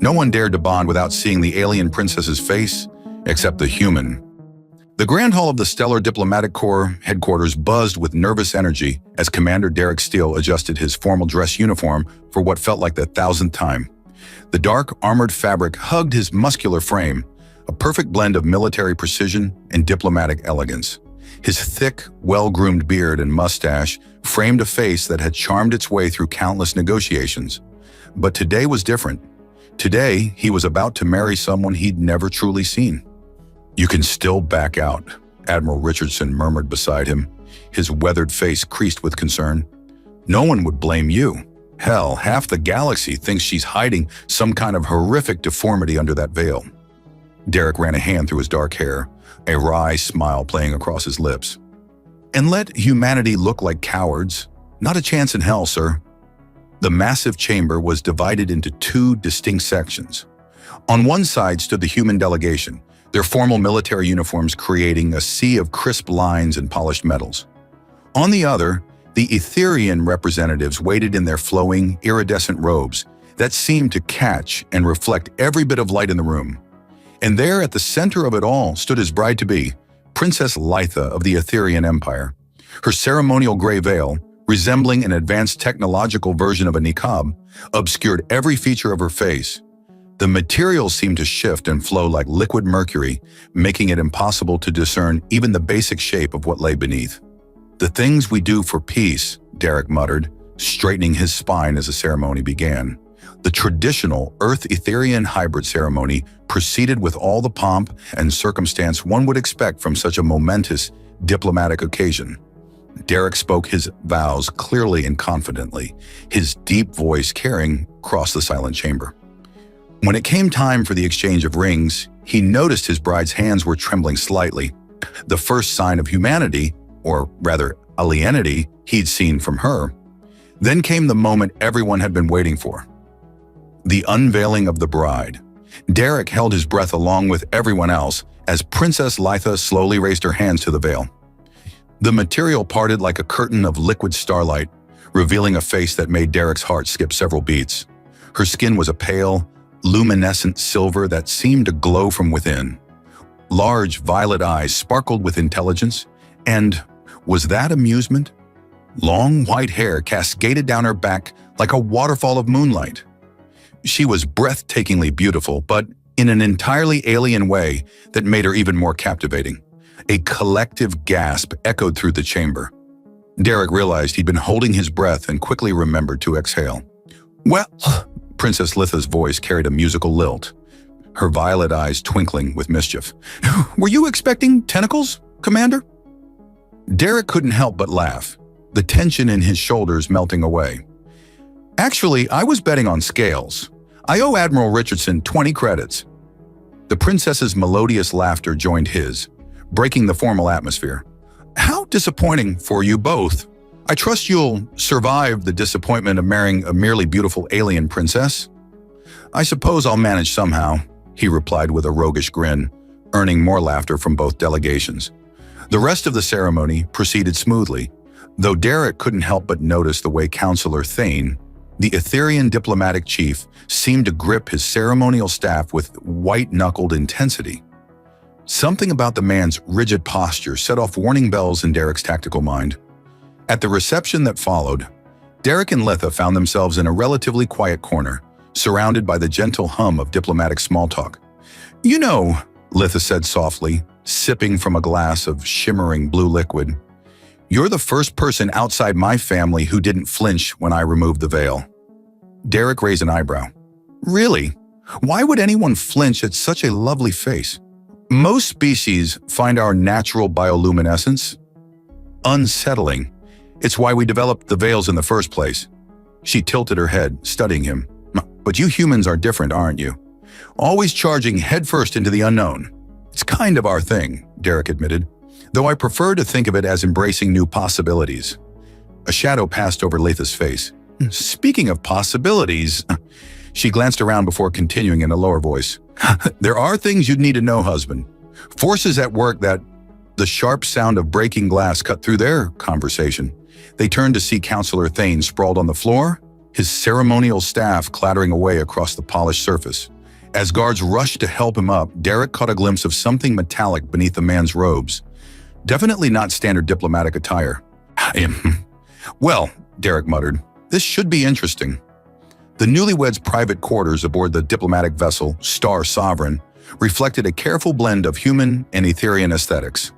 No one dared to bond without seeing the alien princess's face, except the human. The Grand Hall of the Stellar Diplomatic Corps headquarters buzzed with nervous energy as Commander Derek Steele adjusted his formal dress uniform for what felt like the 1,000th time. The dark, armored fabric hugged his muscular frame, a perfect blend of military precision and diplomatic elegance. His thick, well-groomed beard and mustache framed a face that had charmed its way through countless negotiations. But today was different. Today, he was about to marry someone he'd never truly seen. "You can still back out," Admiral Richardson murmured beside him, his weathered face creased with concern. "No one would blame you. Hell, half the galaxy thinks she's hiding some kind of horrific deformity under that veil." Derek ran a hand through his dark hair, a wry smile playing across his lips. "And let humanity look like cowards? Not a chance in hell, sir." The massive chamber was divided into two distinct sections. On one side stood the human delegation, their formal military uniforms creating a sea of crisp lines and polished metals. On the other, the Etherian representatives waited in their flowing, iridescent robes that seemed to catch and reflect every bit of light in the room. And there at the center of it all stood his bride-to-be, Princess Litha of the Etherian Empire. Her ceremonial gray veil, resembling an advanced technological version of a niqab, obscured every feature of her face. The materials seemed to shift and flow like liquid mercury, making it impossible to discern even the basic shape of what lay beneath. "The things we do for peace," Derek muttered, straightening his spine as the ceremony began. The traditional Earth-Etherian hybrid ceremony proceeded with all the pomp and circumstance one would expect from such a momentous diplomatic occasion. Derek spoke his vows clearly and confidently, his deep voice carrying across the silent chamber. When it came time for the exchange of rings, he noticed his bride's hands were trembling slightly, the first sign of humanity, or rather alienity, he'd seen from her. Then came the moment everyone had been waiting for. The unveiling of the bride. Derek held his breath along with everyone else as Princess Litha slowly raised her hands to the veil. The material parted like a curtain of liquid starlight, revealing a face that made Derek's heart skip several beats. Her skin was a pale, luminescent silver that seemed to glow from within. Large violet eyes sparkled with intelligence, and was that amusement? Long white hair cascaded down her back like a waterfall of moonlight. She was breathtakingly beautiful, but in an entirely alien way that made her even more captivating. A collective gasp echoed through the chamber. Derek realized he'd been holding his breath and quickly remembered to exhale. "Well," Princess Litha's voice carried a musical lilt, her violet eyes twinkling with mischief. "Were you expecting tentacles, Commander?" Derek couldn't help but laugh, the tension in his shoulders melting away. "Actually, I was betting on scales. I owe Admiral Richardson 20 credits." The princess's melodious laughter joined his, breaking the formal atmosphere. "How disappointing for you both. I trust you'll survive the disappointment of marrying a merely beautiful alien princess." "I suppose I'll manage somehow," he replied with a roguish grin, earning more laughter from both delegations. The rest of the ceremony proceeded smoothly, though Derek couldn't help but notice the way Counselor Thane, the Etherian diplomatic chief, seemed to grip his ceremonial staff with white-knuckled intensity. Something about the man's rigid posture set off warning bells in Derek's tactical mind. At the reception that followed, Derek and Litha found themselves in a relatively quiet corner, surrounded by the gentle hum of diplomatic small talk. "You know," Litha said softly, sipping from a glass of shimmering blue liquid, "you're the first person outside my family who didn't flinch when I removed the veil." Derek raised an eyebrow. "Really? Why would anyone flinch at such a lovely face? Most species find our natural bioluminescence unsettling. It's why we developed the veils in the first place." She tilted her head, studying him. "But you humans are different, aren't you? Always charging headfirst into the unknown." "It's kind of our thing," Derek admitted, "though I prefer to think of it as embracing new possibilities." A shadow passed over Litha's face. "Speaking of possibilities," she glanced around before continuing in a lower voice, "there are things you'd need to know, husband. Forces at work that..." The sharp sound of breaking glass cut through their conversation. They turned to see Counselor Thane sprawled on the floor, his ceremonial staff clattering away across the polished surface. As guards rushed to help him up, Derek caught a glimpse of something metallic beneath the man's robes. Definitely not standard diplomatic attire. Well, Derek muttered, this should be interesting. The newlyweds' private quarters aboard the diplomatic vessel Star Sovereign reflected a careful blend of human and Etherian aesthetics.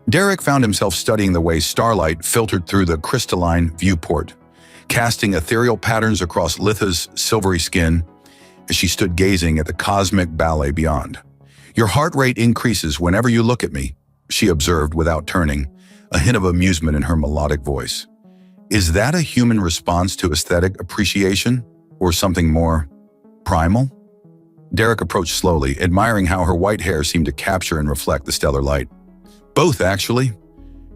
Derek found himself studying the way starlight filtered through the crystalline viewport, casting ethereal patterns across Litha's silvery skin as she stood gazing at the cosmic ballet beyond. Your heart rate increases whenever you look at me, she observed without turning, a hint of amusement in her melodic voice. Is that a human response to aesthetic appreciation, or something more primal? Derek approached slowly, admiring how her white hair seemed to capture and reflect the stellar light. Both, actually.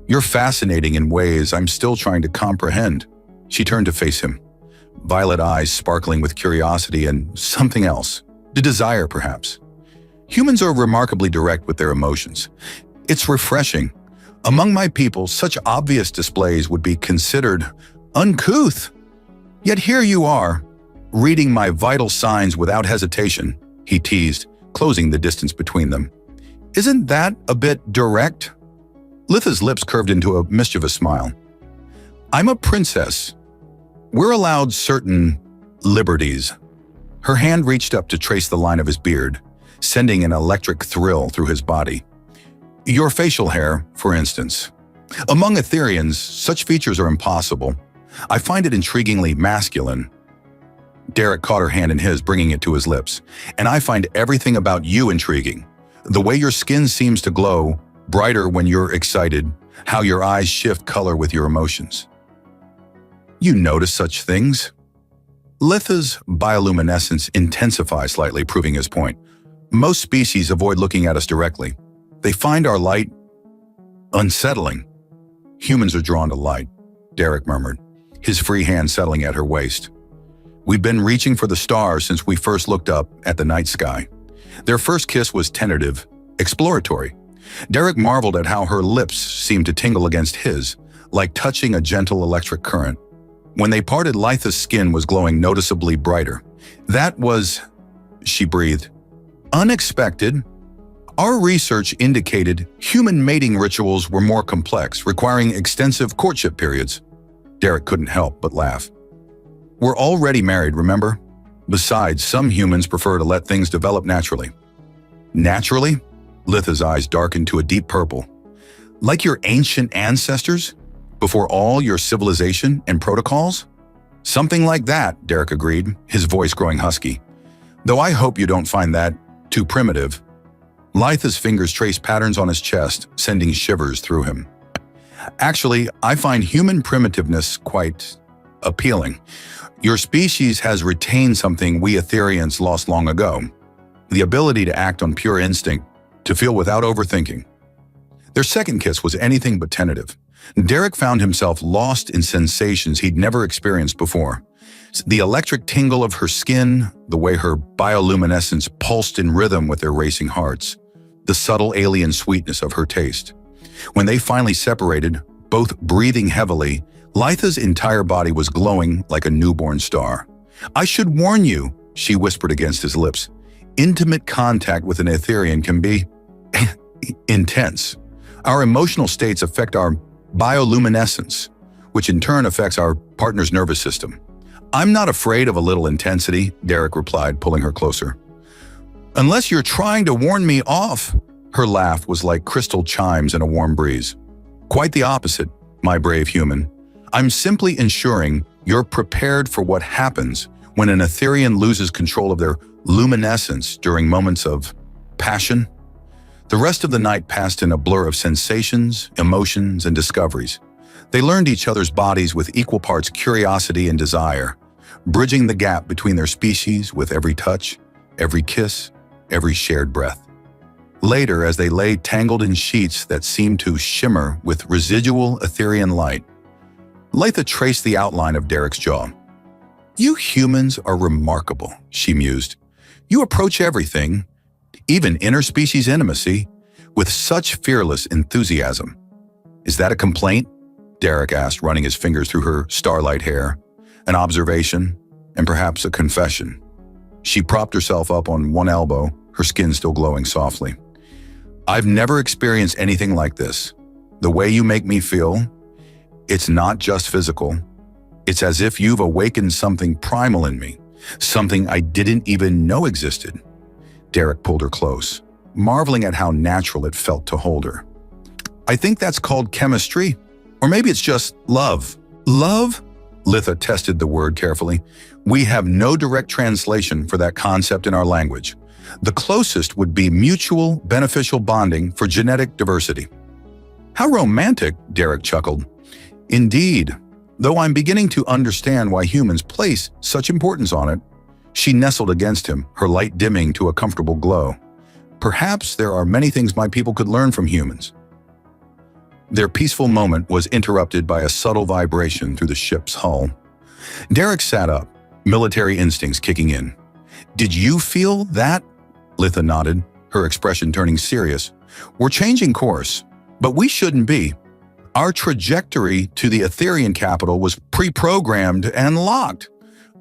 You're fascinating in ways I'm still trying to comprehend. She turned to face him, violet eyes sparkling with curiosity and something else, the desire perhaps. Humans are remarkably direct with their emotions. It's refreshing. Among my people, such obvious displays would be considered uncouth. Yet here you are, reading my vital signs without hesitation, he teased, closing the distance between them. Isn't that a bit direct? Litha's lips curved into a mischievous smile. I'm a princess. We're allowed certain liberties. Her hand reached up to trace the line of his beard, sending an electric thrill through his body. Your facial hair, for instance. Among Etherians, such features are impossible. I find it intriguingly masculine. Derek caught her hand in his, bringing it to his lips. And I find everything about you intriguing. The way your skin seems to glow, brighter when you're excited, how your eyes shift color with your emotions. You notice such things? Litha's bioluminescence intensifies slightly, proving his point. Most species avoid looking at us directly. They find our light unsettling. Humans are drawn to light, Derek murmured, his free hand settling at her waist. We've been reaching for the stars since we first looked up at the night sky. Their first kiss was tentative, exploratory. Derek marveled at how her lips seemed to tingle against his, like touching a gentle electric current. When they parted, Litha's skin was glowing noticeably brighter. That was, she breathed, unexpected. Our research indicated human mating rituals were more complex, requiring extensive courtship periods. Derek couldn't help but laugh. We're already married, remember? Besides, some humans prefer to let things develop naturally. Naturally? Litha's eyes darkened to a deep purple. Like your ancient ancestors? Before all your civilization and protocols? Something like that, Derek agreed, his voice growing husky. Though I hope you don't find that too primitive. Litha's fingers traced patterns on his chest, sending shivers through him. Actually, I find human primitiveness quite appealing. Your species has retained something we Etherians lost long ago, the ability to act on pure instinct, to feel without overthinking. Their second kiss was anything but tentative. Derek found himself lost in sensations he'd never experienced before. The electric tingle of her skin, the way her bioluminescence pulsed in rhythm with their racing hearts, the subtle alien sweetness of her taste. When they finally separated, both breathing heavily, Litha's entire body was glowing like a newborn star. I should warn you, she whispered against his lips. Intimate contact with an Etherian can be intense. Our emotional states affect our bioluminescence, which in turn affects our partner's nervous system. I'm not afraid of a little intensity, Derek replied, pulling her closer. Unless you're trying to warn me off. Her laugh was like crystal chimes in a warm breeze. Quite the opposite, my brave human. I'm simply ensuring you're prepared for what happens when an Etherian loses control of their luminescence during moments of passion. The rest of the night passed in a blur of sensations, emotions, and discoveries. They learned each other's bodies with equal parts curiosity and desire, bridging the gap between their species with every touch, every kiss, every shared breath. Later, as they lay tangled in sheets that seemed to shimmer with residual Etherian light, Litha traced the outline of Derek's jaw. You humans are remarkable, she mused. You approach everything, even interspecies intimacy, with such fearless enthusiasm. Is that a complaint? Derek asked, running his fingers through her starlight hair. An observation? and perhaps a confession. She propped herself up on one elbow, her skin still glowing softly. I've never experienced anything like this. The way you make me feel, it's not just physical. It's as if you've awakened something primal in me, something I didn't even know existed. Derek pulled her close, marveling at how natural it felt to hold her. I think that's called chemistry, or maybe it's just love. Love? Litha tested the word carefully. We have no direct translation for that concept in our language. The closest would be mutual beneficial bonding for genetic diversity. How romantic, Derek chuckled. Indeed, though I'm beginning to understand why humans place such importance on it. She nestled against him, her light dimming to a comfortable glow. Perhaps there are many things my people could learn from humans. Their peaceful moment was interrupted by a subtle vibration through the ship's hull. Derek sat up, military instincts kicking in. Did you feel that? Litha nodded, her expression turning serious. We're changing course, but we shouldn't be. Our trajectory to the Etherian capital was pre-programmed and locked.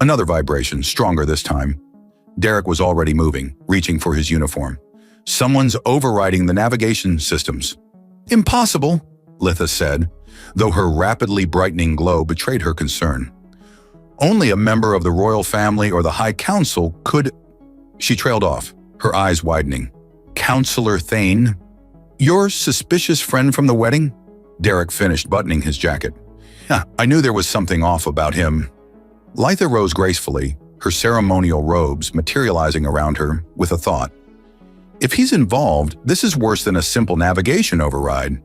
Another vibration, stronger this time. Derek was already moving, reaching for his uniform. Someone's overriding the navigation systems. Impossible, Litha said, though her rapidly brightening glow betrayed her concern. Only a member of the royal family or the High Council could... She trailed off, her eyes widening. Counselor Thane? Your suspicious friend from the wedding? Derek finished buttoning his jacket. I knew there was something off about him. Litha rose gracefully, her ceremonial robes materializing around her with a thought. If he's involved, this is worse than a simple navigation override.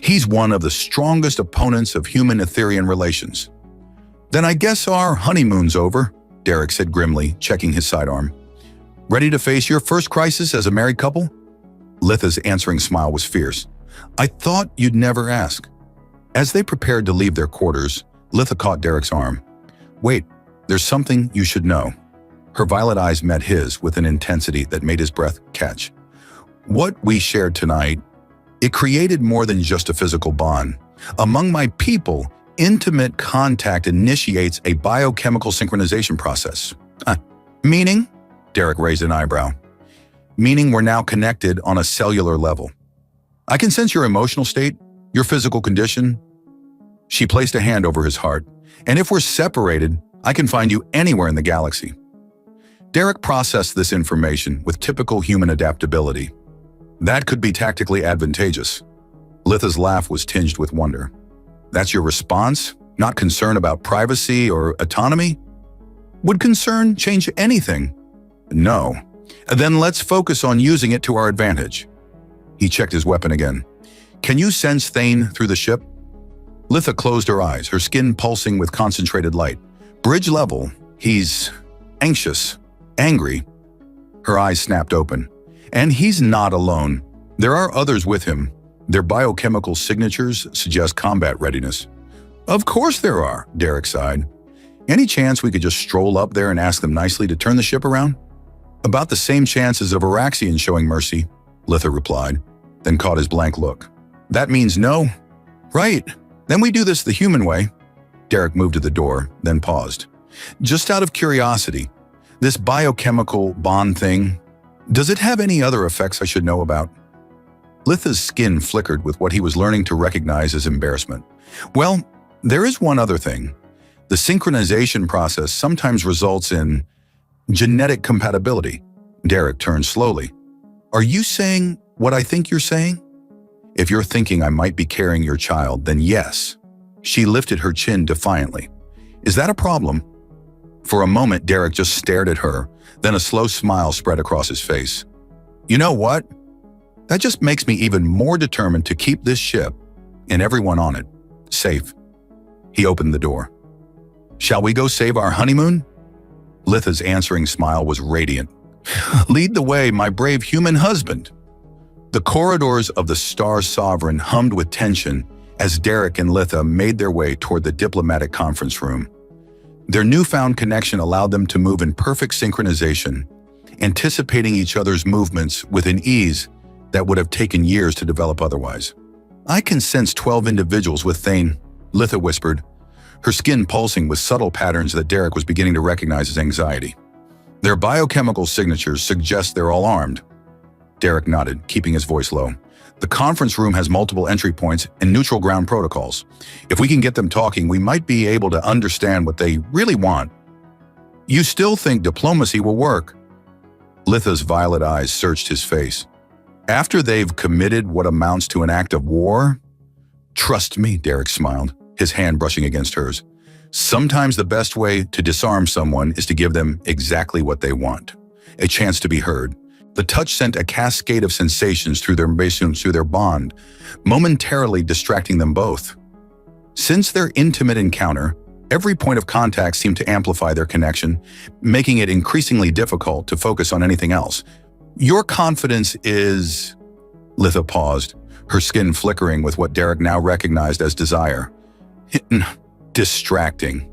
He's one of the strongest opponents of human-Etherian relations. Then I guess our honeymoon's over, Derek said grimly, checking his sidearm. Ready to face your first crisis as a married couple? Litha's answering smile was fierce. I thought you'd never ask. As they prepared to leave their quarters, Litha caught Derek's arm. Wait, there's something you should know. Her violet eyes met his with an intensity that made his breath catch. What we shared tonight, it created more than just a physical bond. Among my people, intimate contact initiates a biochemical synchronization process. Meaning? Derek raised an eyebrow. Meaning we're now connected on a cellular level. I can sense your emotional state, your physical condition. She placed a hand over his heart. And if we're separated, I can find you anywhere in the galaxy. Derek processed this information with typical human adaptability. That could be tactically advantageous. Litha's laugh was tinged with wonder. That's your response? Not concern about privacy or autonomy? Would concern change anything? No. Then let's focus on using it to our advantage. He checked his weapon again. Can you sense Thane through the ship? Litha closed her eyes, her skin pulsing with concentrated light. Bridge level, he's anxious, angry. Her eyes snapped open. And he's not alone. There are others with him. Their biochemical signatures suggest combat readiness. Of course there are, Derek sighed. Any chance we could just stroll up there and ask them nicely to turn the ship around? About the same chances of Araxians showing mercy, Litha replied, then caught his blank look. That means no? Right. Then we do this the human way. Derek moved to the door, then paused. Just out of curiosity, this biochemical bond thing, does it have any other effects I should know about? Litha's skin flickered with what he was learning to recognize as embarrassment. Well, there is one other thing. The synchronization process sometimes results in genetic compatibility. Derek turned slowly. Are you saying what I think you're saying? If you're thinking I might be carrying your child, then yes. She lifted her chin defiantly. Is that a problem? For a moment, Derek just stared at her, then a slow smile spread across his face. You know what? That just makes me even more determined to keep this ship, and everyone on it, safe. He opened the door. Shall we go save our honeymoon? Litha's answering smile was radiant. Lead the way, my brave human husband. The corridors of the Star Sovereign hummed with tension as Derek and Litha made their way toward the diplomatic conference room. Their newfound connection allowed them to move in perfect synchronization, anticipating each other's movements with an ease that would have taken years to develop otherwise. I can sense 12 individuals with Thane, Litha whispered. her skin pulsing with subtle patterns that Derek was beginning to recognize as anxiety. Their biochemical signatures suggest they're all armed. Derek nodded, keeping his voice low. The conference room has multiple entry points and neutral ground protocols. If we can get them talking, we might be able to understand what they really want. You still think diplomacy will work? Litha's violet eyes searched his face. After they've committed what amounts to an act of war? Trust me, Derek smiled, his hand brushing against hers. Sometimes the best way to disarm someone is to give them exactly what they want. A chance to be heard. The touch sent a cascade of sensations through their bond, momentarily distracting them both. Since their intimate encounter, every point of contact seemed to amplify their connection, making it increasingly difficult to focus on anything else. Your confidence is... Litha paused, her skin flickering with what Derek now recognized as desire. Distracting.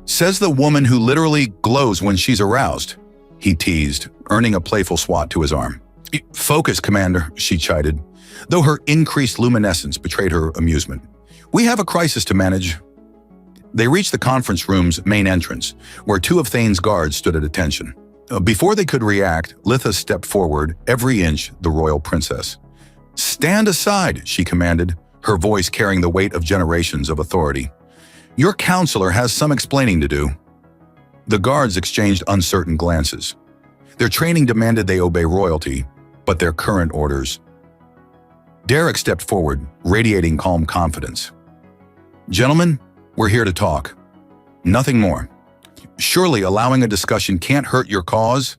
Says the woman who literally glows when she's aroused, he teased, earning a playful swat to his arm. Focus, Commander, she chided, though her increased luminescence betrayed her amusement. We have a crisis to manage. They reached the conference room's main entrance, where two of Thane's guards stood at attention. Before they could react, Litha stepped forward, every inch the royal princess. Stand aside, she commanded, her voice carrying the weight of generations of authority. Your counselor has some explaining to do. The guards exchanged uncertain glances. Their training demanded they obey royalty, but their current orders. Derek stepped forward, radiating calm confidence. Gentlemen, we're here to talk. Nothing more. Surely allowing a discussion can't hurt your cause?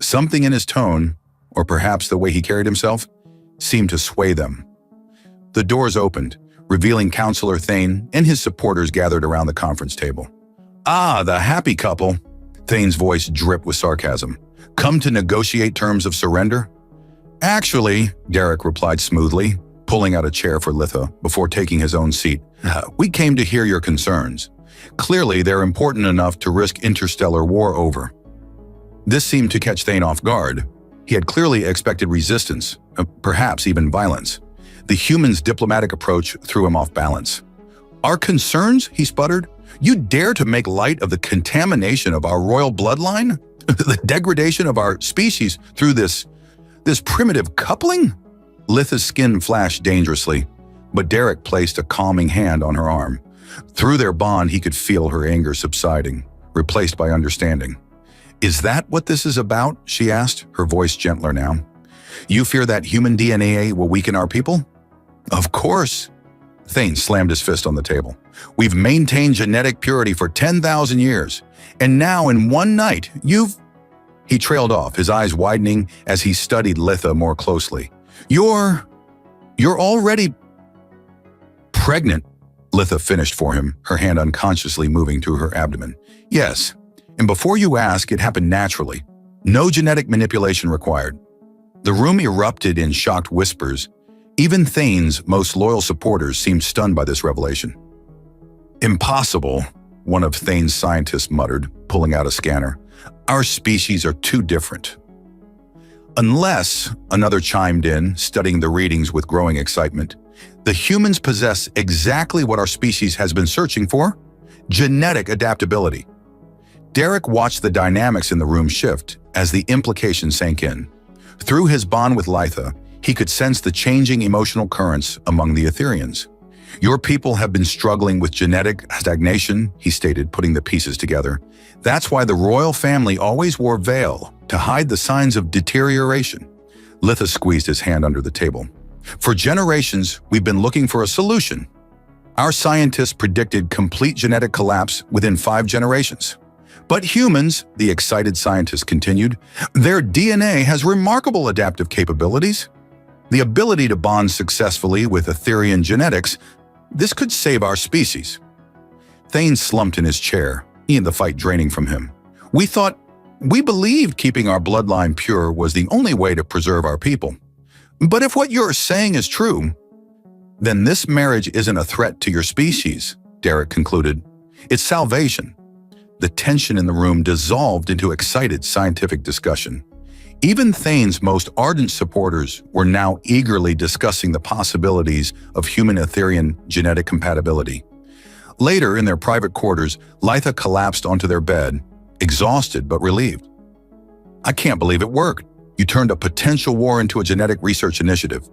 Something in his tone, or perhaps the way he carried himself, seemed to sway them. The doors opened, revealing Counselor Thane and his supporters gathered around the conference table. Ah, the happy couple, Thane's voice dripped with sarcasm. Come to negotiate terms of surrender? Actually, Derek replied smoothly, pulling out a chair for Litha before taking his own seat. We came to hear your concerns. Clearly, they're important enough to risk interstellar war over. This seemed to catch Thane off guard. He had clearly expected resistance, perhaps even violence. The human's diplomatic approach threw him off balance. Our concerns? He sputtered. You dare to make light of the contamination of our royal bloodline? The degradation of our species through this primitive coupling? Litha's skin flashed dangerously, but Derek placed a calming hand on her arm. Through their bond, he could feel her anger subsiding, replaced by understanding. Is that what this is about? She asked, her voice gentler now. You fear that human DNA will weaken our people? Of course. Thane slammed his fist on the table. We've maintained genetic purity for 10,000 years, and now in one night, He trailed off, his eyes widening as he studied Litha more closely. You're already pregnant, Litha finished for him, her hand unconsciously moving to her abdomen. Yes, and before you ask, it happened naturally. No genetic manipulation required. The room erupted in shocked whispers. Even Thane's most loyal supporters seemed stunned by this revelation. Impossible, one of Thane's scientists muttered, pulling out a scanner. Our species are too different. Unless, another chimed in, studying the readings with growing excitement, the humans possess exactly what our species has been searching for: genetic adaptability. Derek watched the dynamics in the room shift as the implication sank in. Through his bond with Litha, he could sense the changing emotional currents among the Etherians. Your people have been struggling with genetic stagnation, he stated, putting the pieces together. That's why the royal family always wore veil, to hide the signs of deterioration. Litha squeezed his hand under the table. For generations, we've been looking for a solution. Our scientists predicted complete genetic collapse within 5 generations. But humans, the excited scientist continued, their DNA has remarkable adaptive capabilities. The ability to bond successfully with Etherian genetics, this could save our species. Thane slumped in his chair, the fight draining from him. We believed keeping our bloodline pure was the only way to preserve our people. But if what you're saying is true, then this marriage isn't a threat to your species, Derek concluded. It's salvation. The tension in the room dissolved into excited scientific discussion. Even Thane's most ardent supporters were now eagerly discussing the possibilities of human-Etherian genetic compatibility. Later, in their private quarters, Litha collapsed onto their bed, exhausted but relieved. "I can't believe it worked. You turned a potential war into a genetic research initiative."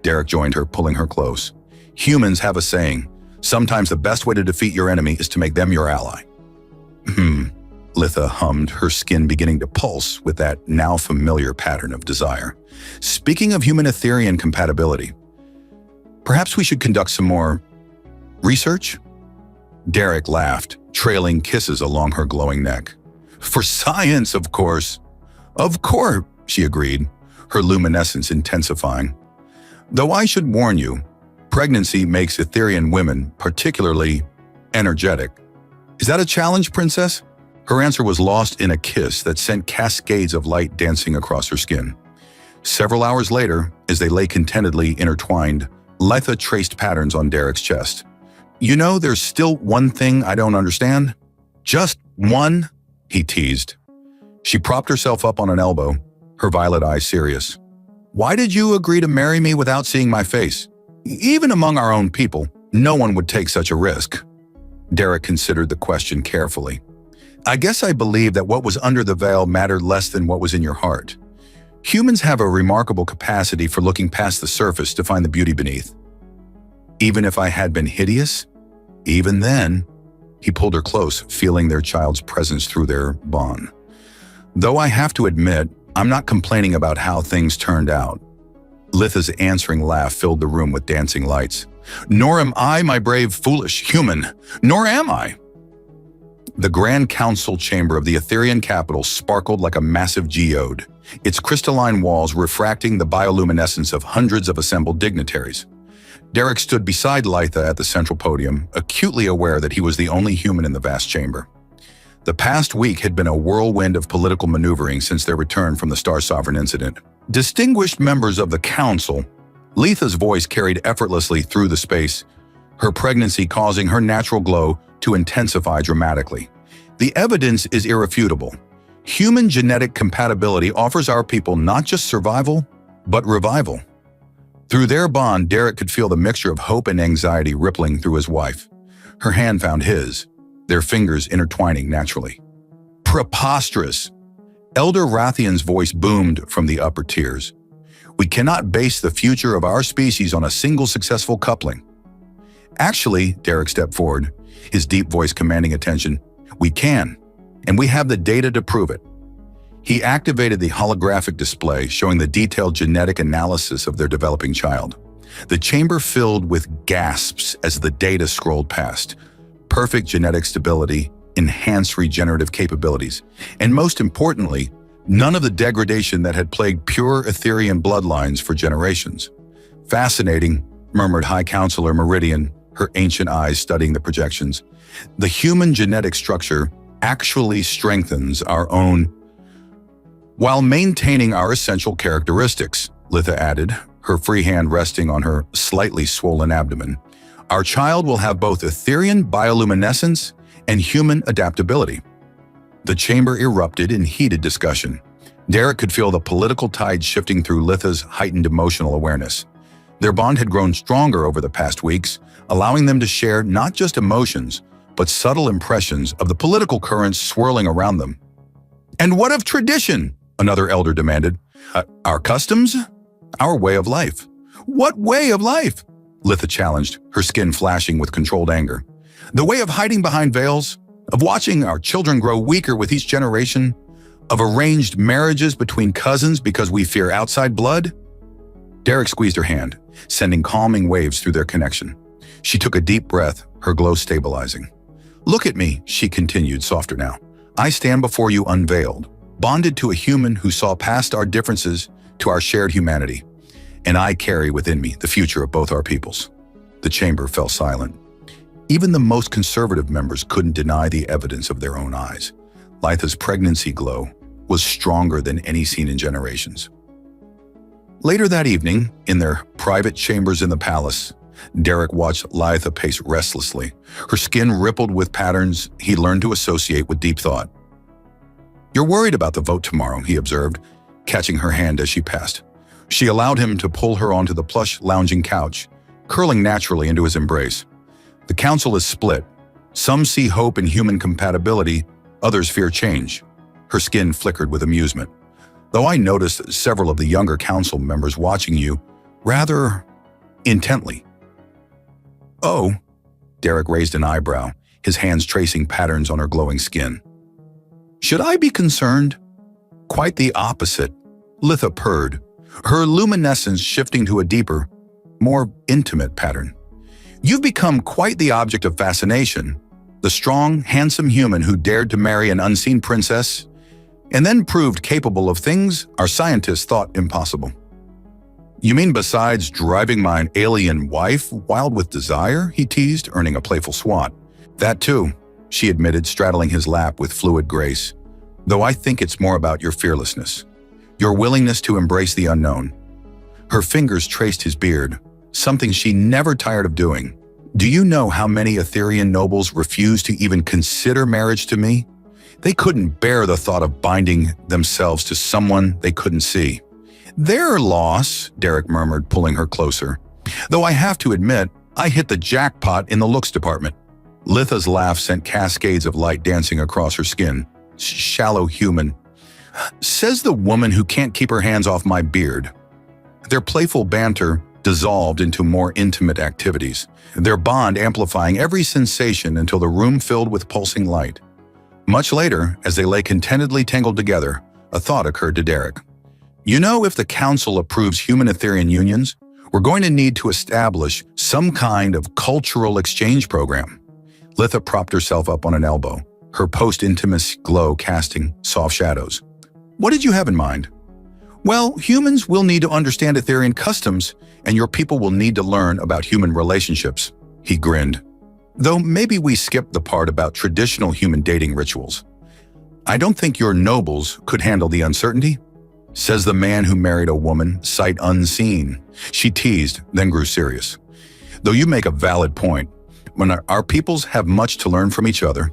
Derek joined her, pulling her close. "Humans have a saying, sometimes the best way to defeat your enemy is to make them your ally." Litha hummed, her skin beginning to pulse with that now familiar pattern of desire. "Speaking of human-Etherian compatibility, perhaps we should conduct some more research?" Derek laughed, trailing kisses along her glowing neck. "For science, of course." "Of course," she agreed, her luminescence intensifying. "Though I should warn you, pregnancy makes Etherian women particularly energetic. Is that a challenge, Princess?" Her answer was lost in a kiss that sent cascades of light dancing across her skin. Several hours later, as they lay contentedly intertwined, Litha traced patterns on Derek's chest. "You know, there's still one thing I don't understand." "Just one?" he teased. She propped herself up on an elbow, her violet eyes serious. "Why did you agree to marry me without seeing my face? Even among our own people, no one would take such a risk." Derek considered the question carefully. "I guess I believe that what was under the veil mattered less than what was in your heart. Humans have a remarkable capacity for looking past the surface to find the beauty beneath. Even if I had been hideous, even then," he pulled her close, feeling their child's presence through their bond. "Though I have to admit, I'm not complaining about how things turned out." Litha's answering laugh filled the room with dancing lights. "Nor am I, my brave, foolish human. Nor am I." The Grand Council chamber of the Etherian capital sparkled like a massive geode, its crystalline walls refracting the bioluminescence of hundreds of assembled dignitaries. Derek stood beside Litha at the central podium, acutely aware that he was the only human in the vast chamber. The past week had been a whirlwind of political maneuvering since their return from the Star Sovereign incident. "Distinguished members of the Council," Litha's voice carried effortlessly through the space, her pregnancy causing her natural glow to intensify dramatically. "The evidence is irrefutable. Human genetic compatibility offers our people not just survival, but revival." Through their bond, Derek could feel the mixture of hope and anxiety rippling through his wife. Her hand found his, their fingers intertwining naturally. "Preposterous!" Elder Rathian's voice boomed from the upper tiers. "We cannot base the future of our species on a single successful coupling." "Actually," Derek stepped forward, his deep voice commanding attention, "we can, and we have the data to prove it." He activated the holographic display, showing the detailed genetic analysis of their developing child. The chamber filled with gasps as the data scrolled past. Perfect genetic stability, enhanced regenerative capabilities, and most importantly, none of the degradation that had plagued pure Etherian bloodlines for generations. "Fascinating," murmured High Counselor Meridian, her ancient eyes studying the projections. "The human genetic structure actually strengthens our own while maintaining our essential characteristics," Litha added, her free hand resting on her slightly swollen abdomen. "Our child will have both Etherian bioluminescence and human adaptability." The chamber erupted in heated discussion. Derek could feel the political tide shifting through Litha's heightened emotional awareness. Their bond had grown stronger over the past weeks, allowing them to share not just emotions, but subtle impressions of the political currents swirling around them. "And what of tradition?" another elder demanded. Our customs? Our way of life." "What way of life?" Litha challenged, her skin flashing with controlled anger. "The way of hiding behind veils, of watching our children grow weaker with each generation, of arranged marriages between cousins because we fear outside blood?" Derek squeezed her hand, sending calming waves through their connection. She took a deep breath, her glow stabilizing. "Look at me," she continued, softer now. "I stand before you unveiled, bonded to a human who saw past our differences to our shared humanity. And I carry within me the future of both our peoples." The chamber fell silent. Even the most conservative members couldn't deny the evidence of their own eyes. Litha's pregnancy glow was stronger than any seen in generations. Later that evening, in their private chambers in the palace, Derek watched Litha pace restlessly, her skin rippled with patterns he learned to associate with deep thought. "You're worried about the vote tomorrow," he observed, catching her hand as she passed. She allowed him to pull her onto the plush, lounging couch, curling naturally into his embrace. The council is split. Some see hope in human compatibility, others fear change. Her skin flickered with amusement. Though I noticed several of the younger council members watching you rather intently. Oh, Derek raised an eyebrow, his hands tracing patterns on her glowing skin. Should I be concerned? Quite the opposite, Litha purred, her luminescence shifting to a deeper, more intimate pattern. You've become quite the object of fascination, the strong, handsome human who dared to marry an unseen princess and then proved capable of things our scientists thought impossible. You mean besides driving my alien wife wild with desire? He teased, earning a playful swat. That too, she admitted, straddling his lap with fluid grace. Though I think it's more about your fearlessness, your willingness to embrace the unknown. Her fingers traced his beard, something she never tired of doing. Do you know how many Etherian nobles refused to even consider marriage to me? They couldn't bear the thought of binding themselves to someone they couldn't see. Their loss, Derek murmured, pulling her closer. Though I have to admit, I hit the jackpot in the looks department. Litha's laugh sent cascades of light dancing across her skin. Shallow human. Says the woman who can't keep her hands off my beard. Their playful banter dissolved into more intimate activities, their bond amplifying every sensation until the room filled with pulsing light. Much later, as they lay contentedly tangled together, a thought occurred to Derek. You know, if the Council approves human-Etherian unions, we're going to need to establish some kind of cultural exchange program. Litha propped herself up on an elbow, her post-intimacy glow casting soft shadows. What did you have in mind? Well, humans will need to understand Etherian customs, and your people will need to learn about human relationships. He grinned. Though maybe we skipped the part about traditional human dating rituals. I don't think your nobles could handle the uncertainty, says the man who married a woman sight unseen. She teased, then grew serious. Though you make a valid point, when our peoples have much to learn from each other.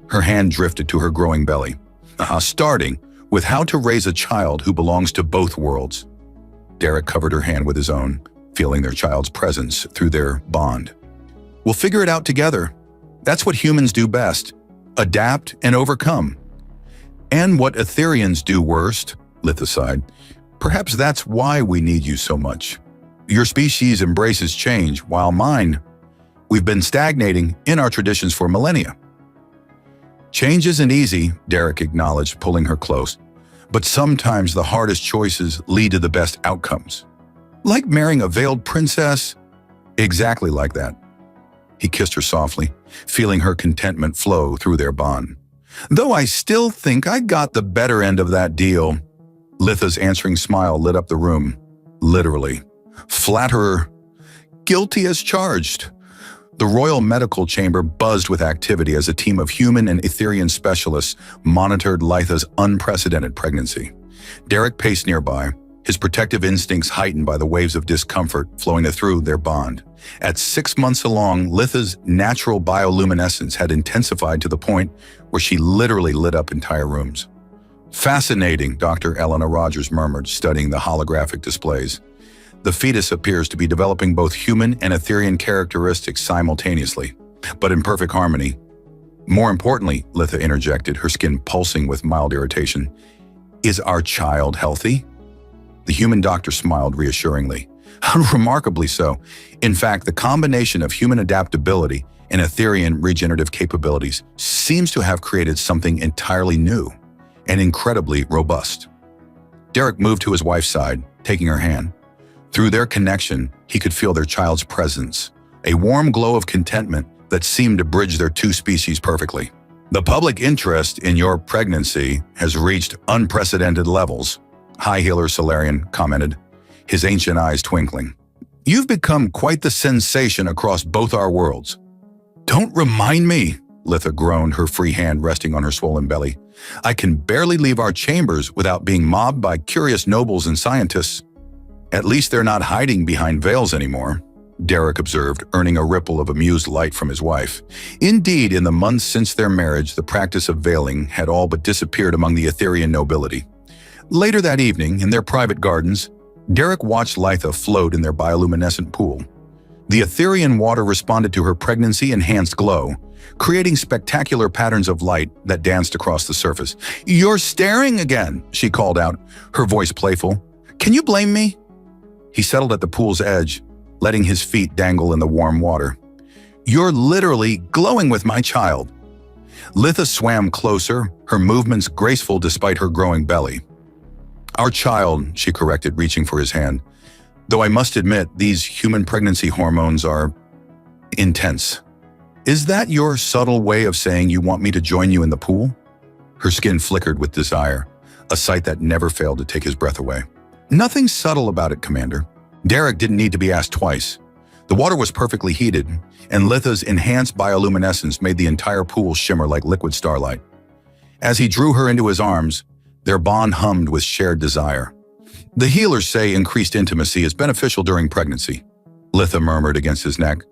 Her hand drifted to her growing belly, starting with how to raise a child who belongs to both worlds. Derek covered her hand with his own, feeling their child's presence through their bond. We'll figure it out together. That's what humans do best, adapt and overcome. And what Etherians do worst, Litha sighed. Perhaps that's why we need you so much. Your species embraces change, while mine, we've been stagnating in our traditions for millennia. Change isn't easy, Derek acknowledged, pulling her close. But sometimes the hardest choices lead to the best outcomes. Like marrying a veiled princess? Exactly like that. He kissed her softly, feeling her contentment flow through their bond. Though I still think I got the better end of that deal. Litha's answering smile lit up the room. Literally. Flatterer. Guilty as charged. The Royal Medical Chamber buzzed with activity as a team of human and Etherian specialists monitored Litha's unprecedented pregnancy. Derek paced nearby, his protective instincts heightened by the waves of discomfort flowing through their bond. At 6 months along, Litha's natural bioluminescence had intensified to the point where she literally lit up entire rooms. Fascinating, Dr. Elena Rogers murmured, studying the holographic displays. The fetus appears to be developing both human and Etherian characteristics simultaneously, but in perfect harmony. More importantly, Litha interjected, her skin pulsing with mild irritation, is our child healthy? The human doctor smiled reassuringly. Remarkably so. In fact, the combination of human adaptability and Etherian regenerative capabilities seems to have created something entirely new and incredibly robust. Derek moved to his wife's side, taking her hand. Through their connection, he could feel their child's presence, a warm glow of contentment that seemed to bridge their two species perfectly. The public interest in your pregnancy has reached unprecedented levels, High Healer Solarian commented, his ancient eyes twinkling. You've become quite the sensation across both our worlds. Don't remind me, Litha groaned, her free hand resting on her swollen belly. I can barely leave our chambers without being mobbed by curious nobles and scientists. At least they're not hiding behind veils anymore, Derek observed, earning a ripple of amused light from his wife. Indeed, in the months since their marriage, the practice of veiling had all but disappeared among the Etherian nobility. Later that evening, in their private gardens, Derek watched Litha float in their bioluminescent pool. The Etherean water responded to her pregnancy-enhanced glow, creating spectacular patterns of light that danced across the surface. "You're staring again," she called out, her voice playful. "Can you blame me?" He settled at the pool's edge, letting his feet dangle in the warm water. "You're literally glowing with my child." Litha swam closer, her movements graceful despite her growing belly. "Our child," she corrected, reaching for his hand. "Though I must admit, these human pregnancy hormones are intense." "Is that your subtle way of saying you want me to join you in the pool?" Her skin flickered with desire, a sight that never failed to take his breath away. "Nothing subtle about it, Commander." Derek didn't need to be asked twice. The water was perfectly heated, and Litha's enhanced bioluminescence made the entire pool shimmer like liquid starlight. As he drew her into his arms, their bond hummed with shared desire. "The healers say increased intimacy is beneficial during pregnancy," Litha murmured against his neck.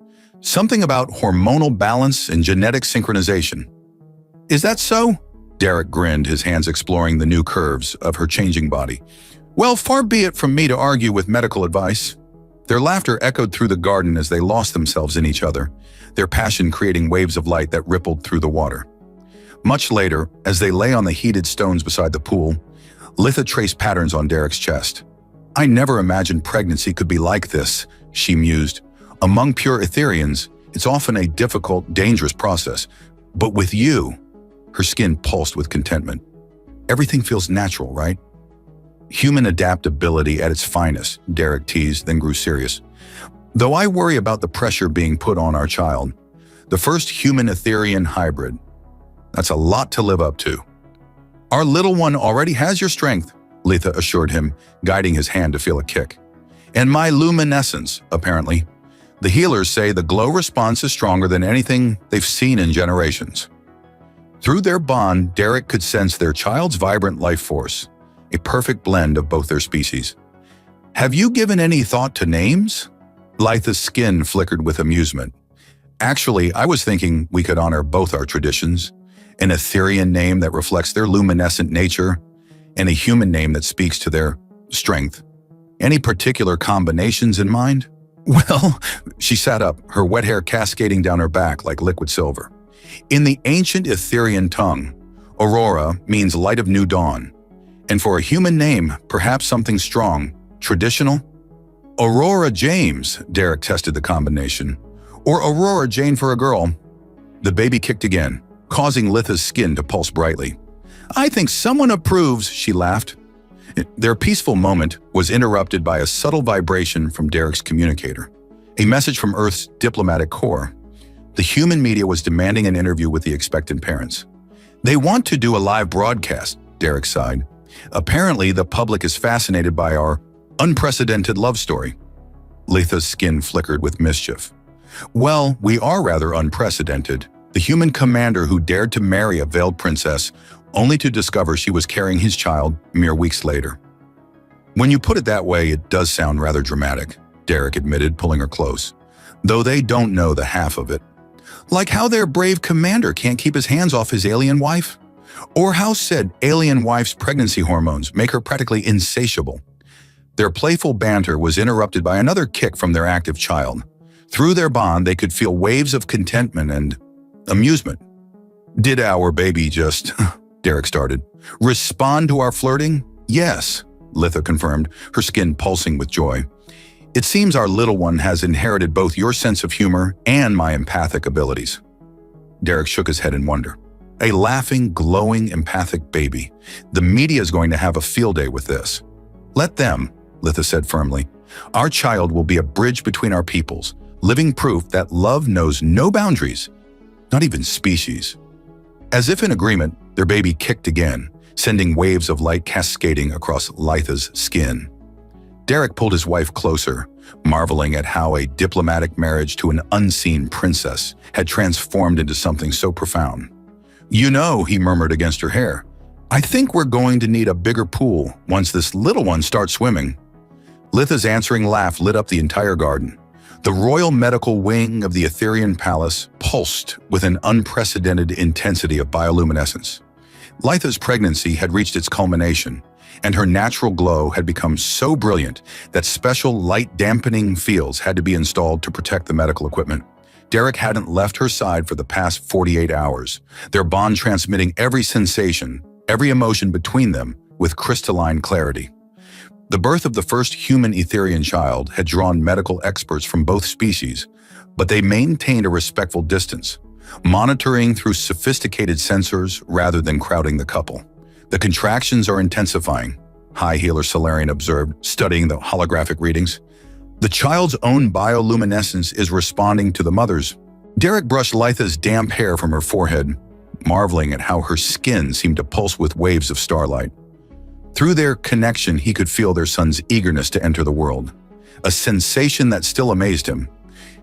"Something about hormonal balance and genetic synchronization." "Is that so?" Derek grinned, his hands exploring the new curves of her changing body. "Well, far be it from me to argue with medical advice." Their laughter echoed through the garden as they lost themselves in each other, their passion creating waves of light that rippled through the water. Much later, as they lay on the heated stones beside the pool, Litha traced patterns on Derek's chest. "I never imagined pregnancy could be like this," she mused. "Among pure Etherians, it's often a difficult, dangerous process. But with you," her skin pulsed with contentment. "Everything feels natural, right?" "Human adaptability at its finest," Derek teased, then grew serious. "Though I worry about the pressure being put on our child. The first human-Etherian hybrid. That's a lot to live up to." "Our little one already has your strength," Litha assured him, guiding his hand to feel a kick. "And my luminescence, apparently. The healers say the glow response is stronger than anything they've seen in generations." Through their bond, Derek could sense their child's vibrant life force, a perfect blend of both their species. "Have you given any thought to names?" Litha's skin flickered with amusement. "Actually, I was thinking we could honor both our traditions, an Etherian name that reflects their luminescent nature, and a human name that speaks to their strength. Any particular combinations in mind?" "Well," she sat up, her wet hair cascading down her back like liquid silver. "In the ancient Etherian tongue, Aurora means light of new dawn. And for a human name, perhaps something strong, traditional?" "Aurora James," Derek tested the combination. "Or Aurora Jane for a girl." The baby kicked again, causing Litha's skin to pulse brightly. "I think someone approves," she laughed. Their peaceful moment was interrupted by a subtle vibration from Derek's communicator, a message from Earth's diplomatic corps. The human media was demanding an interview with the expectant parents. "They want to do a live broadcast," Derek sighed. "Apparently, the public is fascinated by our unprecedented love story." Litha's skin flickered with mischief. "Well, we are rather unprecedented. The human commander who dared to marry a veiled princess only to discover she was carrying his child mere weeks later." "When you put it that way, it does sound rather dramatic," Derek admitted, pulling her close. "Though they don't know the half of it. Like how their brave commander can't keep his hands off his alien wife? Or how said alien wife's pregnancy hormones make her practically insatiable." Their playful banter was interrupted by another kick from their active child. Through their bond, they could feel waves of contentment and amusement. "Did our baby just," Derek started, "respond to our flirting?" "Yes," Litha confirmed, her skin pulsing with joy. "It seems our little one has inherited both your sense of humor and my empathic abilities." Derek shook his head in wonder. A laughing, glowing, empathic baby. The media is going to have a field day with this. "Let them," Litha said firmly. "Our child will be a bridge between our peoples, living proof that love knows no boundaries, not even species." As if in agreement, their baby kicked again, sending waves of light cascading across Litha's skin. Derek pulled his wife closer, marveling at how a diplomatic marriage to an unseen princess had transformed into something so profound. "You know," he murmured against her hair, "I think we're going to need a bigger pool once this little one starts swimming." Litha's answering laugh lit up the entire garden. The royal medical wing of the Etherian palace pulsed with an unprecedented intensity of bioluminescence. Litha's pregnancy had reached its culmination, and her natural glow had become so brilliant that special light-dampening fields had to be installed to protect the medical equipment. Derek hadn't left her side for the past 48 hours, their bond transmitting every sensation, every emotion between them with crystalline clarity. The birth of the first human Etherian child had drawn medical experts from both species, but they maintained a respectful distance, monitoring through sophisticated sensors rather than crowding the couple. The contractions are intensifying, High Healer Solarian observed, studying the holographic readings. The child's own bioluminescence is responding to the mother's. Derek brushed Litha's damp hair from her forehead, marveling at how her skin seemed to pulse with waves of starlight. Through their connection, he could feel their son's eagerness to enter the world, a sensation that still amazed him.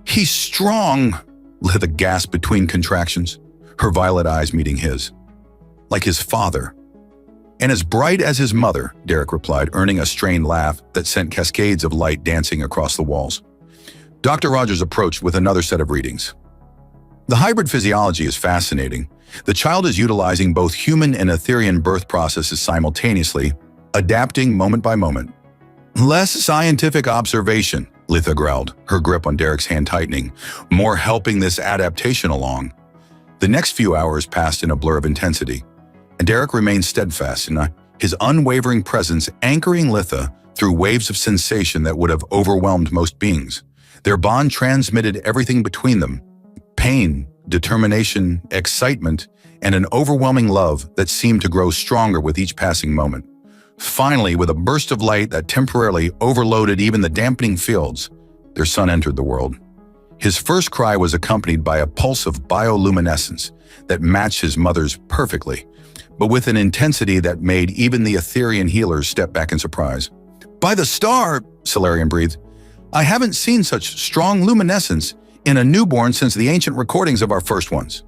"He's strong," Litha gasped between contractions, her violet eyes meeting his. "Like his father." "And as bright as his mother," Derek replied, earning a strained laugh that sent cascades of light dancing across the walls. Dr. Rogers approached with another set of readings. The hybrid physiology is fascinating. The child is utilizing both human and Etherian birth processes simultaneously, adapting moment by moment. "Less scientific observation," Litha growled, her grip on Derek's hand tightening, more helping this adaptation along. The next few hours passed in a blur of intensity, and Derek remained steadfast in his unwavering presence, anchoring Litha through waves of sensation that would have overwhelmed most beings. Their bond transmitted everything between them: pain, determination, excitement, and an overwhelming love that seemed to grow stronger with each passing moment. Finally, with a burst of light that temporarily overloaded even the dampening fields, their son entered the world. His first cry was accompanied by a pulse of bioluminescence that matched his mother's perfectly, but with an intensity that made even the Etherian healers step back in surprise. "By the star," Solarian breathed, "I haven't seen such strong luminescence in a newborn since the ancient recordings of our first ones."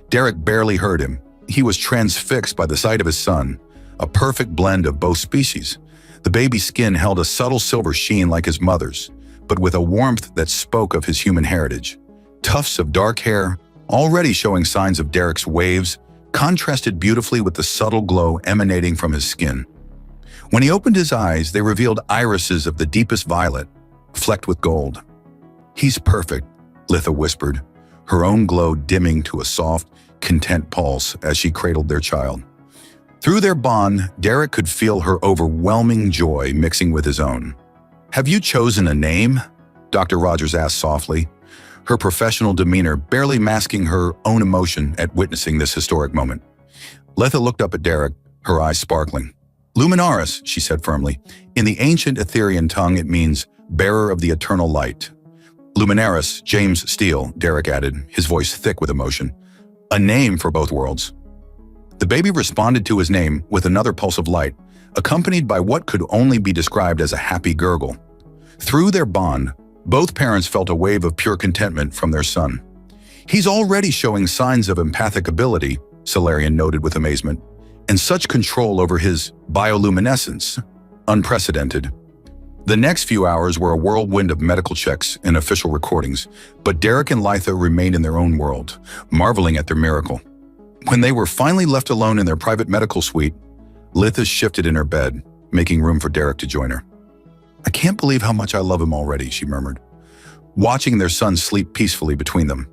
Derek barely heard him. He was transfixed by the sight of his son, a perfect blend of both species. The baby's skin held a subtle silver sheen like his mother's, but with a warmth that spoke of his human heritage. Tufts of dark hair, already showing signs of Derek's waves, contrasted beautifully with the subtle glow emanating from his skin. When he opened his eyes, they revealed irises of the deepest violet, flecked with gold. "He's perfect," Litha whispered, her own glow dimming to a soft, content pulse as she cradled their child. Through their bond, Derek could feel her overwhelming joy mixing with his own. "Have you chosen a name?" Dr. Rogers asked softly, her professional demeanor barely masking her own emotion at witnessing this historic moment. Litha looked up at Derek, her eyes sparkling. "Luminaris," she said firmly. "In the ancient Etherian tongue, it means bearer of the eternal light." "Luminaris, James Steele," Derek added, his voice thick with emotion. "A name for both worlds." The baby responded to his name with another pulse of light, accompanied by what could only be described as a happy gurgle. Through their bond, both parents felt a wave of pure contentment from their son. "He's already showing signs of empathic ability," Solarian noted with amazement, "and such control over his bioluminescence. Unprecedented." The next few hours were a whirlwind of medical checks and official recordings, but Derek and Litha remained in their own world, marveling at their miracle. When they were finally left alone in their private medical suite, Litha shifted in her bed, making room for Derek to join her. "I can't believe how much I love him already," she murmured, watching their son sleep peacefully between them.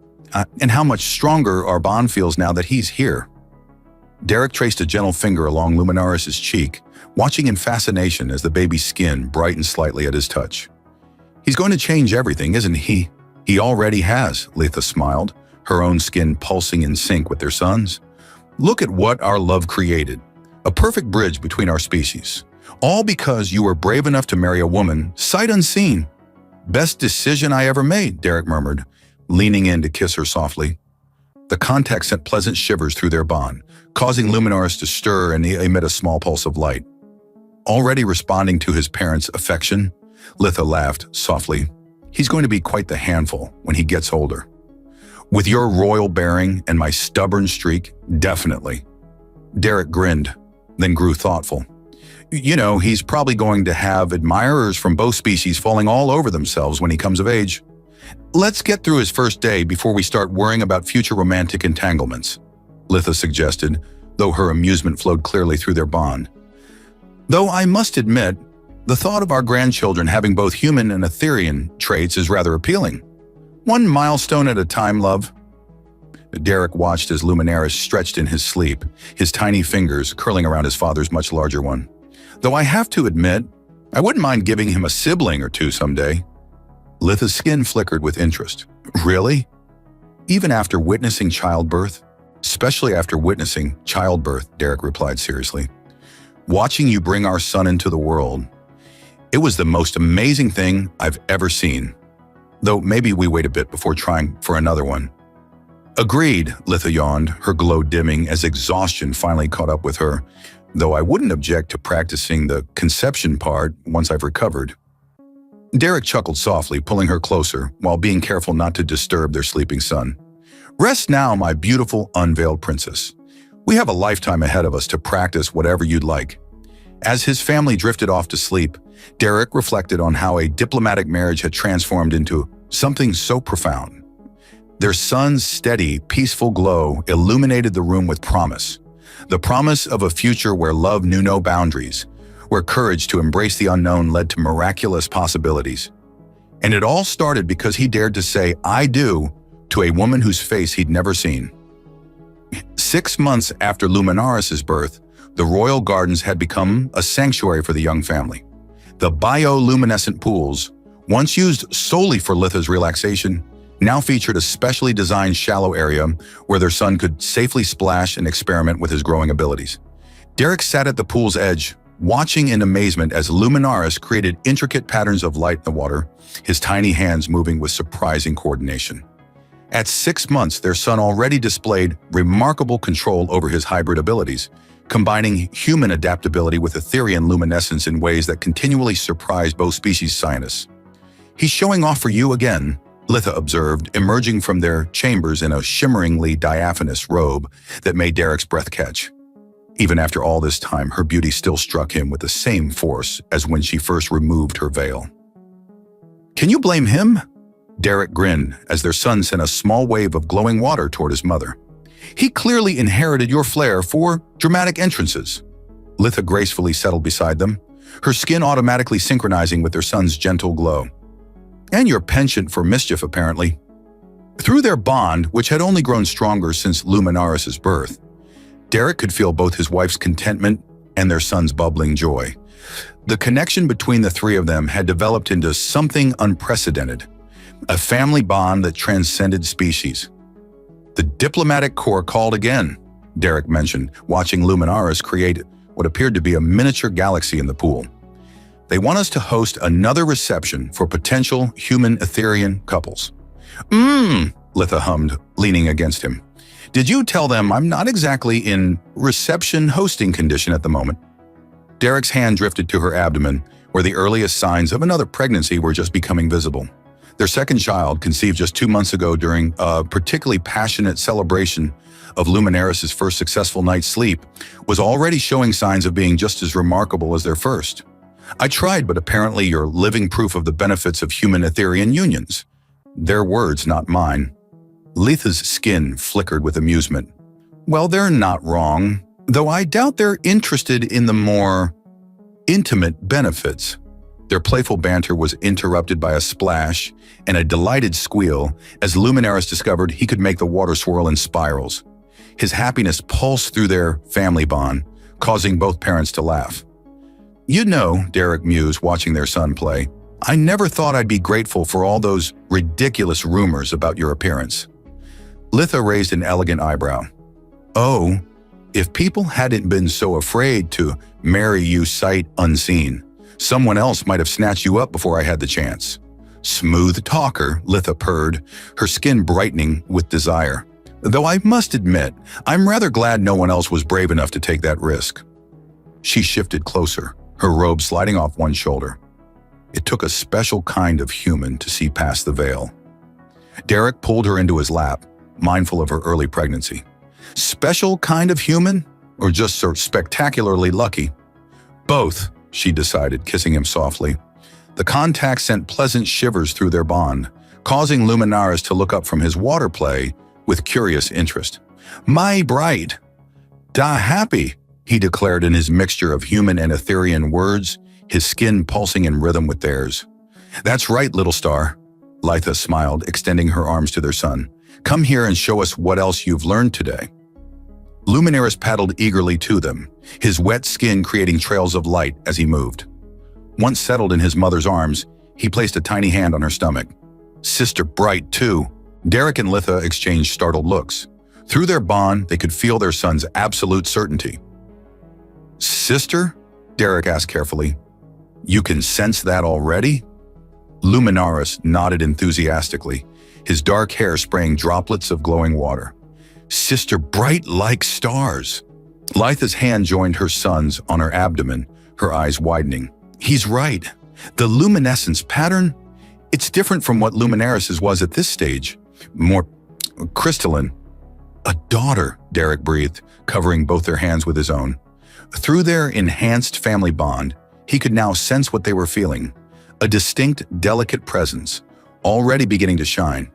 "And how much stronger our bond feels now that he's here." Derek traced a gentle finger along Luminaris' cheek, watching in fascination as the baby's skin brightened slightly at his touch. "He's going to change everything, isn't he?" "He already has," Litha smiled, her own skin pulsing in sync with their son's. "Look at what our love created. A perfect bridge between our species. All because you were brave enough to marry a woman, sight unseen." "Best decision I ever made," Derek murmured, leaning in to kiss her softly. The contact sent pleasant shivers through their bond, causing Luminaris to stir and emit a small pulse of light. Already responding to his parents' affection, Litha laughed softly. "He's going to be quite the handful when he gets older. With your royal bearing and my stubborn streak, definitely." Derek grinned, then grew thoughtful. "You know, he's probably going to have admirers from both species falling all over themselves when he comes of age. Let's get through his first day before we start worrying about future romantic entanglements," Litha suggested, though her amusement flowed clearly through their bond. Though I must admit, the thought of our grandchildren having both human and Etherean traits is rather appealing. One milestone at a time, love." Derek watched as Luminaris stretched in his sleep, his tiny fingers curling around his father's much larger one. "Though I have to admit, I wouldn't mind giving him a sibling or two someday." Litha's skin flickered with interest. "Really? Even after witnessing childbirth?" "Especially after witnessing childbirth," Derek replied seriously. "Watching you bring our son into the world. It was the most amazing thing I've ever seen. Though maybe we wait a bit before trying for another one." "Agreed," Litha yawned, her glow dimming as exhaustion finally caught up with her, "though I wouldn't object to practicing the conception part once I've recovered." Derek chuckled softly, pulling her closer while being careful not to disturb their sleeping son. "Rest now, my beautiful, unveiled princess. We have a lifetime ahead of us to practice whatever you'd like." As his family drifted off to sleep, Derek reflected on how a diplomatic marriage had transformed into something so profound. Their son's steady, peaceful glow illuminated the room with promise. The promise of a future where love knew no boundaries, where courage to embrace the unknown led to miraculous possibilities. And it all started because he dared to say, "I do," to a woman whose face he'd never seen. 6 months after Luminaris' birth, the royal gardens had become a sanctuary for the young family. The bioluminescent pools, once used solely for Litha's relaxation, now featured a specially designed shallow area where their son could safely splash and experiment with his growing abilities. Derek sat at the pool's edge, watching in amazement as Luminaris created intricate patterns of light in the water, his tiny hands moving with surprising coordination. At 6 months, their son already displayed remarkable control over his hybrid abilities, combining human adaptability with Etherean luminescence in ways that continually surprised both species scientists. "He's showing off for you again," Litha observed, emerging from their chambers in a shimmeringly diaphanous robe that made Derek's breath catch. Even after all this time, her beauty still struck him with the same force as when she first removed her veil. "Can you blame him?" Derek grinned as their son sent a small wave of glowing water toward his mother. "He clearly inherited your flair for dramatic entrances." Litha gracefully settled beside them, her skin automatically synchronizing with their son's gentle glow. "And your penchant for mischief, apparently." Through their bond, which had only grown stronger since Luminaris' birth, Derek could feel both his wife's contentment and their son's bubbling joy. The connection between the three of them had developed into something unprecedented, a family bond that transcended species. "The diplomatic corps called again," Derek mentioned, watching Luminaris create what appeared to be a miniature galaxy in the pool. "They want us to host another reception for potential human-Etherean couples." Litha hummed, leaning against him. "Did you tell them I'm not exactly in reception hosting condition at the moment?" Derek's hand drifted to her abdomen, where the earliest signs of another pregnancy were just becoming visible. Their second child, conceived just 2 months ago during a particularly passionate celebration of Luminaris' first successful night's sleep, was already showing signs of being just as remarkable as their first. "I tried, but apparently you're living proof of the benefits of human-Etherean unions." Their words, not mine. Litha's skin flickered with amusement. "Well, they're not wrong, though I doubt they're interested in the more intimate benefits." Their playful banter was interrupted by a splash and a delighted squeal as Luminaris discovered he could make the water swirl in spirals. His happiness pulsed through their family bond, causing both parents to laugh. "You know," Derek mused, watching their son play, "I never thought I'd be grateful for all those ridiculous rumors about your appearance." Litha raised an elegant eyebrow. "Oh, if people hadn't been so afraid to marry you sight unseen, someone else might have snatched you up before I had the chance." "Smooth talker," Litha purred, her skin brightening with desire. "Though I must admit, I'm rather glad no one else was brave enough to take that risk." She shifted closer, her robe sliding off one shoulder. It took a special kind of human to see past the veil. Derek pulled her into his lap, mindful of her early pregnancy. "Special kind of human? Or just so spectacularly lucky?" "Both," she decided, kissing him softly. The contact sent pleasant shivers through their bond, causing Luminaris to look up from his water play with curious interest. "My bride. Da happy," he declared in his mixture of human and Etherian words, his skin pulsing in rhythm with theirs. "That's right, little star." Litha smiled, extending her arms to their son. "Come here and show us what else you've learned today." Luminaris paddled eagerly to them, his wet skin creating trails of light as he moved. Once settled in his mother's arms, he placed a tiny hand on her stomach. "Sister Bright, too." Derek and Litha exchanged startled looks. Through their bond, they could feel their son's absolute certainty. "Sister?" Derek asked carefully. "You can sense that already?" Luminaris nodded enthusiastically, his dark hair spraying droplets of glowing water. "Sister Bright like stars." Litha's hand joined her son's on her abdomen, her eyes widening. "He's right. The luminescence pattern, it's different from what Luminaris's was at this stage. More crystalline." "A daughter," Derek breathed, covering both their hands with his own. Through their enhanced family bond, he could now sense what they were feeling. A distinct, delicate presence, already beginning to shine.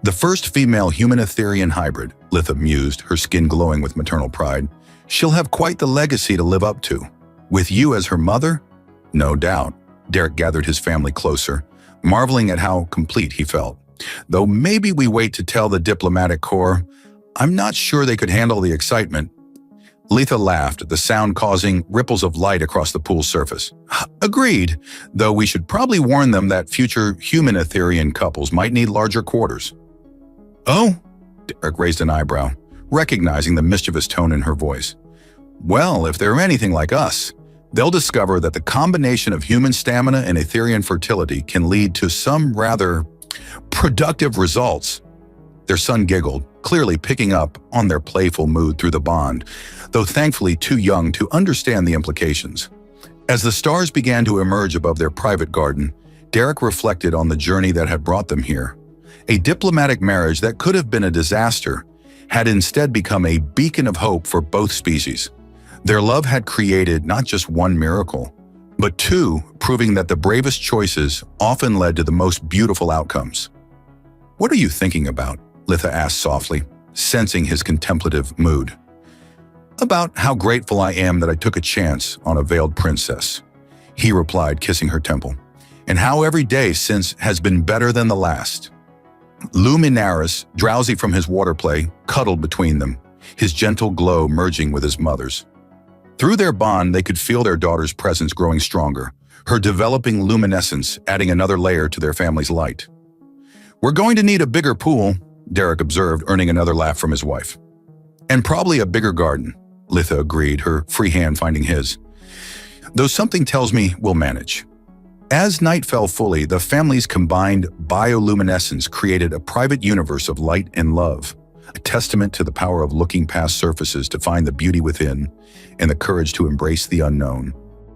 "The first female human-Etherian hybrid," Litha mused, her skin glowing with maternal pride. "She'll have quite the legacy to live up to. With you as her mother?" "No doubt." Derek gathered his family closer, marveling at how complete he felt. "Though maybe we wait to tell the diplomatic corps. I'm not sure they could handle the excitement." Litha laughed, the sound causing ripples of light across the pool's surface. "Agreed, though we should probably warn them that future human-Etherian couples might need larger quarters." "Oh?" Derek raised an eyebrow, recognizing the mischievous tone in her voice. "Well, if they're anything like us, they'll discover that the combination of human stamina and Etherian fertility can lead to some rather productive results." Their son giggled, clearly picking up on their playful mood through the bond, though thankfully too young to understand the implications. As the stars began to emerge above their private garden, Derek reflected on the journey that had brought them here. A diplomatic marriage that could have been a disaster had instead become a beacon of hope for both species. Their love had created not just one miracle, but two, proving that the bravest choices often led to the most beautiful outcomes. "What are you thinking about?" Litha asked softly, sensing his contemplative mood. "About how grateful I am that I took a chance on a veiled princess," he replied, kissing her temple, "and how every day since has been better than the last." Luminaris, drowsy from his water play, cuddled between them, his gentle glow merging with his mother's. Through their bond, they could feel their daughter's presence growing stronger, her developing luminescence adding another layer to their family's light. "We're going to need a bigger pool," Derek observed, earning another laugh from his wife. "And probably a bigger garden," Litha agreed, her free hand finding his. "Though something tells me we'll manage." As night fell fully, the family's combined bioluminescence created a private universe of light and love, a testament to the power of looking past surfaces to find the beauty within and the courage to embrace the unknown.